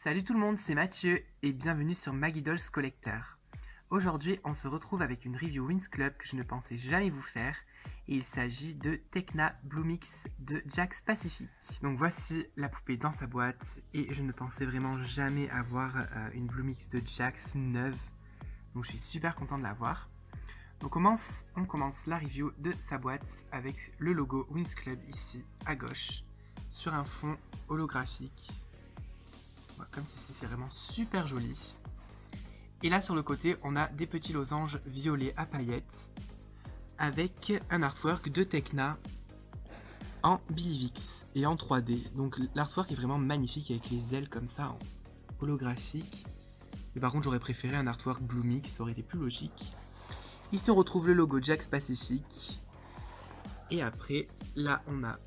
Salut tout le monde, c'est Mathieu et bienvenue sur Maggie Dolls Collector. Aujourd'hui, on se retrouve avec une review Winx Club que je ne pensais jamais vous faire et il s'agit de Tekna Bloomix de Jax Pacific. Donc voici la poupée dans sa boîte et je ne pensais vraiment jamais avoir une Bloomix de Jax neuve. Donc je suis super content de l'avoir. Donc on commence la review de sa boîte avec le logo Winx Club ici à gauche sur un fond holographique. Comme ceci, c'est vraiment super joli. Et là sur le côté, on a des petits losanges violets à paillettes avec un artwork de Tekna en Bilivix et en 3D. Donc l'artwork est vraiment magnifique avec les ailes comme ça en holographique. Mais par contre, j'aurais préféré un artwork Bloomix, ça aurait été plus logique. Ici, on retrouve le logo Jax Pacific. Et après, là, on a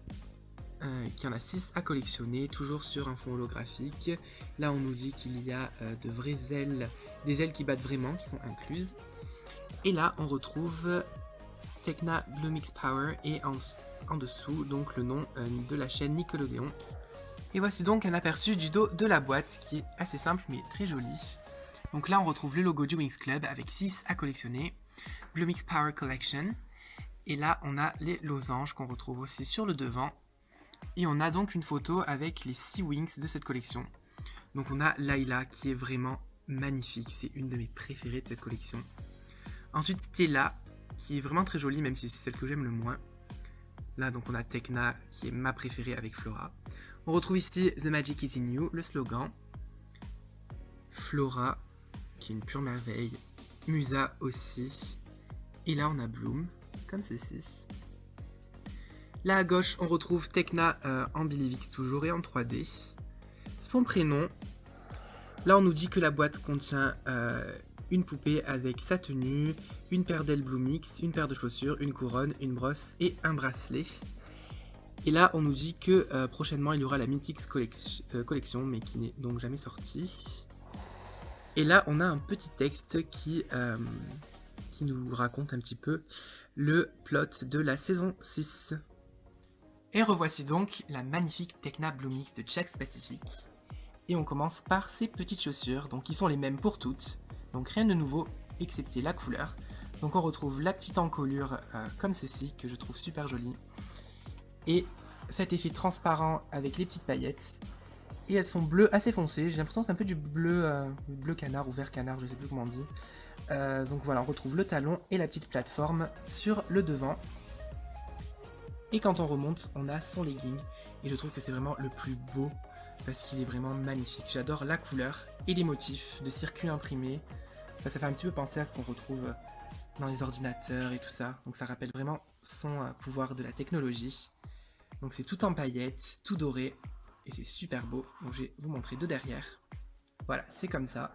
qu'il y en a 6 à collectionner, toujours sur un fond holographique. Là on nous dit qu'il y a de vraies ailes, des ailes qui battent vraiment, qui sont incluses. Et là on retrouve Tekna Bloomix Power et en dessous donc le nom de la chaîne Nickelodeon. Et voici donc un aperçu du dos de la boîte qui est assez simple mais très joli. Donc là on retrouve le logo du Winx Club avec 6 à collectionner, Bloomix Power Collection. Et là on a les losanges qu'on retrouve aussi sur le devant. Et on a donc une photo avec les 6 Winx de cette collection. Donc on a Layla qui est vraiment magnifique, c'est une de mes préférées de cette collection. Ensuite Stella qui est vraiment très jolie même si c'est celle que j'aime le moins. Là donc on a Tekna qui est ma préférée avec Flora. On retrouve ici The Magic is in You, le slogan. Flora qui est une pure merveille. Musa aussi. Et là on a Bloom comme ceci. Là à gauche, on retrouve Tekna en Bilivix toujours et en 3D. Son prénom. Là, on nous dit que la boîte contient une poupée avec sa tenue, une paire d'ailes Bloomix, une paire de chaussures, une couronne, une brosse et un bracelet. Et là, on nous dit que prochainement, il y aura la Mythics Collection, mais qui n'est donc jamais sortie. Et là, on a un petit texte qui nous raconte un petit peu le plot de la saison 6. Et revoici donc la magnifique Tekna Bloomix de Jax Pacific. Et on commence par ces petites chaussures, donc qui sont les mêmes pour toutes. Donc rien de nouveau, excepté la couleur. Donc on retrouve la petite encolure comme ceci, que je trouve super jolie. Et cet effet transparent avec les petites paillettes. Et elles sont bleues assez foncées, j'ai l'impression que c'est un peu du bleu canard ou vert canard, je sais plus comment on dit. Donc voilà, on retrouve le talon et la petite plateforme sur le devant. Et quand on remonte, on a son legging. Et je trouve que c'est vraiment le plus beau parce qu'il est vraiment magnifique. J'adore la couleur et les motifs de circuits imprimés. Ça fait un petit peu penser à ce qu'on retrouve dans les ordinateurs et tout ça. Donc ça rappelle vraiment son pouvoir de la technologie. Donc c'est tout en paillettes, tout doré. Et c'est super beau. Donc je vais vous montrer de derrière. Voilà, c'est comme ça.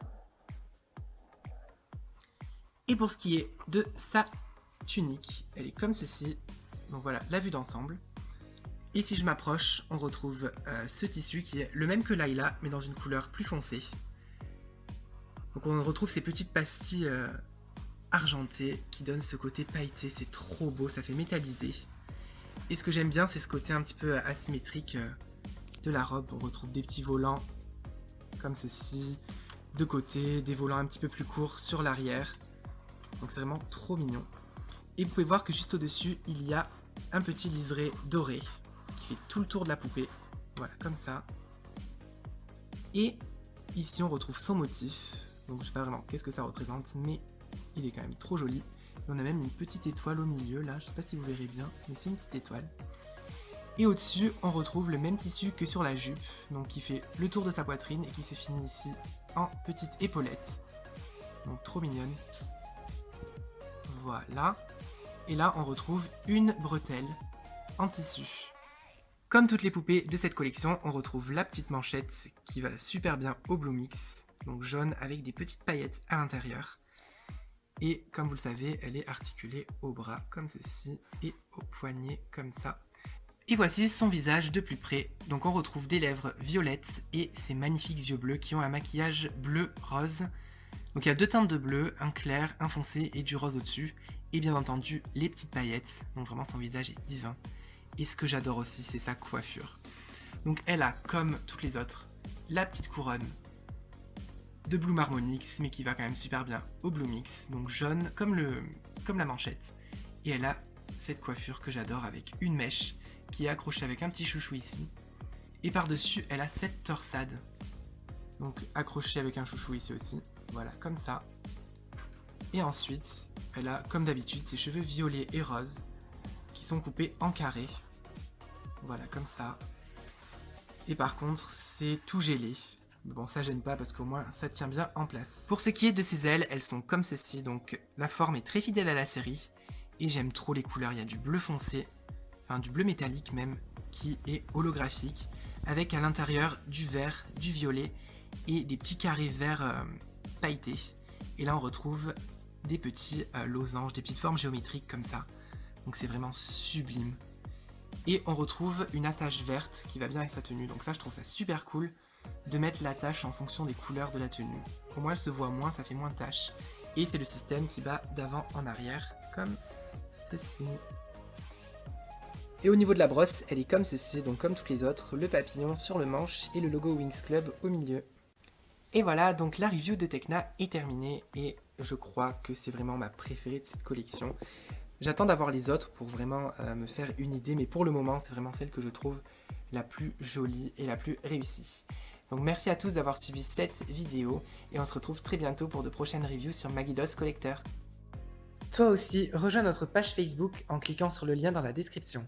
Et pour ce qui est de sa tunique, elle est comme ceci. Donc voilà, la vue d'ensemble. Et si je m'approche, on retrouve ce tissu qui est le même que Layla, mais dans une couleur plus foncée. Donc on retrouve ces petites pastilles argentées qui donnent ce côté pailleté, c'est trop beau, ça fait métallisé. Et ce que j'aime bien, c'est ce côté un petit peu asymétrique de la robe. On retrouve des petits volants comme ceci, de côté, des volants un petit peu plus courts sur l'arrière. Donc c'est vraiment trop mignon. Et vous pouvez voir que juste au-dessus, il y a un petit liseré doré qui fait tout le tour de la poupée. Voilà, comme ça. Et ici, on retrouve son motif. Donc, je sais pas vraiment qu'est-ce que ça représente, mais il est quand même trop joli. Et on a même une petite étoile au milieu, là. Je sais pas si vous verrez bien, mais c'est une petite étoile. Et au-dessus, on retrouve le même tissu que sur la jupe, donc qui fait le tour de sa poitrine et qui se finit ici en petite épaulette. Donc, trop mignonne. Voilà. Et là, on retrouve une bretelle en tissu. Comme toutes les poupées de cette collection, on retrouve la petite manchette qui va super bien au Bloomix, donc jaune avec des petites paillettes à l'intérieur. Et comme vous le savez, elle est articulée au bras comme ceci et au poignet comme ça. Et voici son visage de plus près. Donc on retrouve des lèvres violettes et ces magnifiques yeux bleus qui ont un maquillage bleu-rose. Donc il y a deux teintes de bleu, un clair, un foncé et du rose au-dessus. Et bien entendu, les petites paillettes. Donc vraiment, son visage est divin. Et ce que j'adore aussi, c'est sa coiffure. Donc elle a, comme toutes les autres, la petite couronne de Bloom Harmonix, mais qui va quand même super bien au Bloomix, donc jaune comme la manchette. Et elle a cette coiffure que j'adore avec une mèche qui est accrochée avec un petit chouchou ici. Et par-dessus, elle a cette torsade, donc accrochée avec un chouchou ici aussi, voilà, comme ça. Et ensuite, elle a, comme d'habitude, ses cheveux violets et roses qui sont coupés en carré. Voilà, comme ça. Et par contre, c'est tout gelé. Mais bon, ça gêne pas parce qu'au moins, ça tient bien en place. Pour ce qui est de ses ailes, elles sont comme ceci. Donc, la forme est très fidèle à la série. Et j'aime trop les couleurs. Il y a du bleu foncé, enfin du bleu métallique même, qui est holographique. Avec à l'intérieur du vert, du violet et des petits carrés verts pailletés. Et là, on retrouve des petits losanges, des petites formes géométriques comme ça. Donc c'est vraiment sublime. Et on retrouve une attache verte qui va bien avec sa tenue. Donc ça, je trouve ça super cool de mettre l'attache en fonction des couleurs de la tenue. Pour moi, elle se voit moins, ça fait moins de taches. Et c'est le système qui va d'avant en arrière, comme ceci. Et au niveau de la brosse, elle est comme ceci, donc comme toutes les autres, le papillon sur le manche et le logo Wings Club au milieu. Et voilà, donc la review de Tecna est terminée et je crois que c'est vraiment ma préférée de cette collection. J'attends d'avoir les autres pour vraiment me faire une idée, mais pour le moment, c'est vraiment celle que je trouve la plus jolie et la plus réussie. Donc merci à tous d'avoir suivi cette vidéo et on se retrouve très bientôt pour de prochaines reviews sur Maggie Dolls Collector. Toi aussi, rejoins notre page Facebook en cliquant sur le lien dans la description.